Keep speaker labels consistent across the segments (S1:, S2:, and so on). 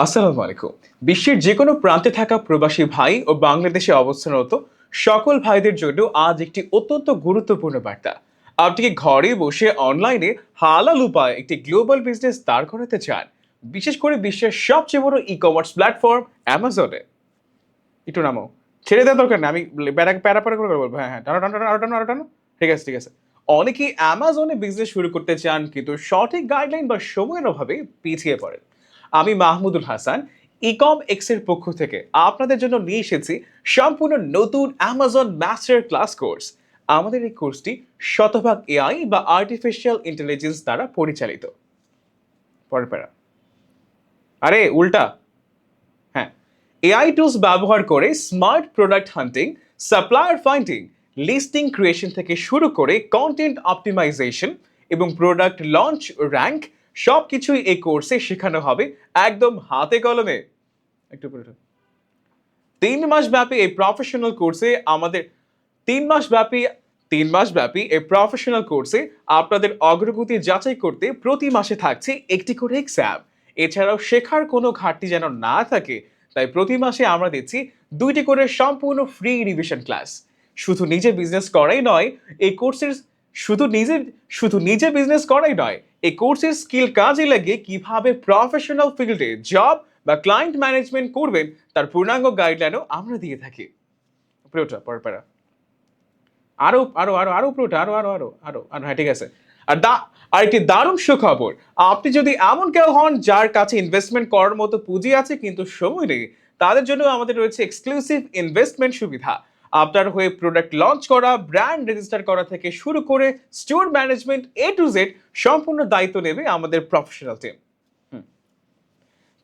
S1: আসসালামু আলাইকুম। বিশ্বের যে কোনো প্রান্তে থাকা প্রবাসী ভাই ও বাংলাদেশে অবস্থানরত সকল ভাইদের জন্য আজ একটি অত্যন্ত গুরুত্বপূর্ণ বার্তা। আপনি কি ঘরে বসে অনলাইনে হালাল উপায়ে একটি গ্লোবাল বিজনেস দাঁড় করাতে চান, বিশেষ করে বিশ্বের সবচেয়ে বড় ই কমার্স প্ল্যাটফর্ম অ্যামাজনে? একটু নামো, ছেড়ে দেওয়ার দরকার নেই, আমি প্যারা প্যারা করে বলবো। হ্যাঁ হ্যাঁ, টানো টানো টানো টানো টানো। ঠিক আছে ঠিক আছে। অনেকেই অ্যামাজনে বিজনেস শুরু করতে চান, কিন্তু সঠিক গাইডলাইন বা সময়ের অভাবে পিছিয়ে পড়েন। আমি মাহমুদুল হাসান, ইকম এক্স এর পক্ষ থেকে আপনাদের জন্য নিয়ে এসেছি সম্পূর্ণ নতুন অ্যামাজন মাস্টার ক্লাস কোর্স। আমাদের এই কোর্সটি শতভাগ এআই বা আর্টিফিশিয়াল ইন্টেলিজেন্স দ্বারা পরিচালিত। পরের প্যারা, আরে উল্টা। হ্যাঁ, এআই টুলস ব্যবহার করে স্মার্ট প্রোডাক্ট হান্টিং, সাপ্লায়ার ফাইন্ডিং, লিস্টিং ক্রিয়েশন থেকে শুরু করে কন্টেন্ট অপটিমাইজেশন এবং প্রোডাক্ট লঞ্চ র্যাঙ্ক সবকিছুই এই কোর্সে শেখানো হবে একদম হাতে কলমে। একটু পরে 3 মাস ব্যাপী এই প্রফেশনাল কোর্সে আমাদের 3 মাস ব্যাপী 3 মাস ব্যাপী এই প্রফেশনাল কোর্সে আপনাদের অগ্রগতি যাচাই করতে প্রতি মাসে থাকছে একটি করে এক্সাম। এছাড়াও শেখার কোনো ঘাটতি যেন না থাকে, তাই প্রতি মাসে আমরা দিচ্ছি 2টি করে সম্পূর্ণ ফ্রি রিভিশন ক্লাস। শুধু নিজে বিজনেস করাই নয়, এই কোর্সের শুধু নিজে শুধু নিজে বিজনেস করাই নয়, এই কোর্সের স্কিল কাজে লাগিয়ে কিভাবে প্রফেশনাল ফিল্ডে জব বা ক্লায়েন্ট ম্যানেজমেন্ট করবেন তার পূর্ণাঙ্গ গাইডলাইনও আমরা দিয়ে থাকি। প্রিয়টা পরপরা, আরো আরো আরো আরো প্রিয়টা, আরো আরো আরো আরো আরো হ্যাঁ ঠিক আছে। আর একটি দারুণ সুখবর, আপনি যদি এমন কেউ হন যার কাছে ইনভেস্টমেন্ট করার মতো পুঁজি আছে কিন্তু সময় নেই, তাদের জন্য আমাদের রয়েছে এক্সক্লুসিভ ইনভেস্টমেন্ট সুবিধা। আপনার হয়ে প্রোডাক্ট লঞ্চ করা, ব্র্যান্ড রেজিস্টার করা থেকে শুরু করে স্টোর ম্যানেজমেন্ট টু জেড সম্পূর্ণ দায়িত্ব নেবে আমাদের প্রফেশনাল টিম।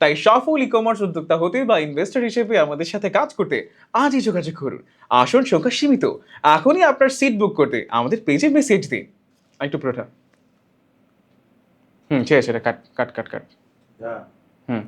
S1: তাই সফল ই কমার্স উদ্যোক্তা হতে বা ইনভেস্টর হিসেবে আমাদের সাথে কাজ করতে আজই যোগাযোগ করুন। আসন সংখ্যা সীমিত, এখনই আপনার সিট বুক করতে আমাদের পেজে মেসেজ দিন। একটু প্রোটা, ঠিক আছে, এটা কাট কাট কাট কাট। হুম।